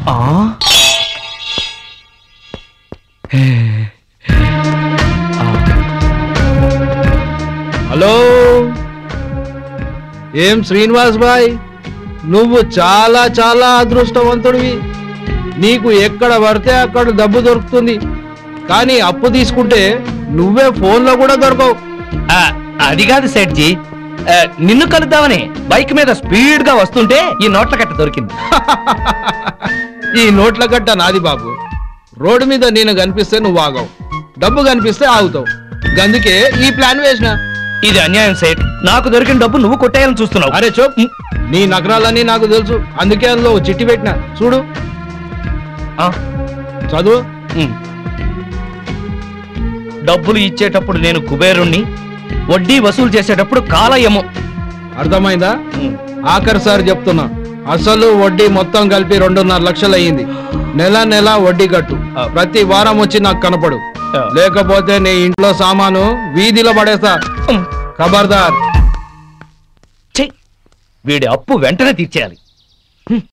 Hello, ఏం శ్రీనివాస్ భాయ్, నువ్వు చాలా చాలా అదృష్టవంతుడివి. నీకు ఎక్కడ పడితే అక్కడ డబ్బు దొరుకుతుంది, కానీ అప్పు తీసుకుంటే నువ్వే ఫోన్లో కూడా దొరకవు. అది కాదు సేట్జీ, నిన్ను కలుద్దామని బైక్ మీద స్పీడ్ గా వస్తుంటే ఈ నోట్ల కట్ట దొరికింది. ఈ నోట్ల కట్ట నాది బాబు. రోడ్డు మీద నేను కనిపిస్తే నువ్వు ఆగవు, డబ్బు కనిపిస్తే ఆగుతావు. అందుకే ఈ ప్లాన్ వేసిన. ఇది అన్యాయం సేట్, నాకు దొరికిన డబ్బు నువ్వు కొట్టేయాలని చూస్తున్నావు. అరే చూప్, నీ నగరాలన్నీ నాకు తెలుసు, అందుకే అందులో చిట్టి పెట్టిన. చూడు, చదువు. డబ్బులు ఇచ్చేటప్పుడు నేను కుబేరుణ్ణి, వడ్డీ వసూలు చేసేటప్పుడు కాలయము. అర్థమైందా? ఆఖరి సారి చెప్తున్నా, అసలు వడ్డీ మొత్తం కలిపి 2.5 లక్షలు అయ్యింది. నెల నెల వడ్డీ కట్టు, ప్రతి వారం వచ్చి నాకు కనపడు, లేకపోతే నీ ఇంట్లో సామాను వీధిలో పడేస్తా. ఖబర్దార్. వీడి అప్పు వెంటనే తీర్చేయాలి.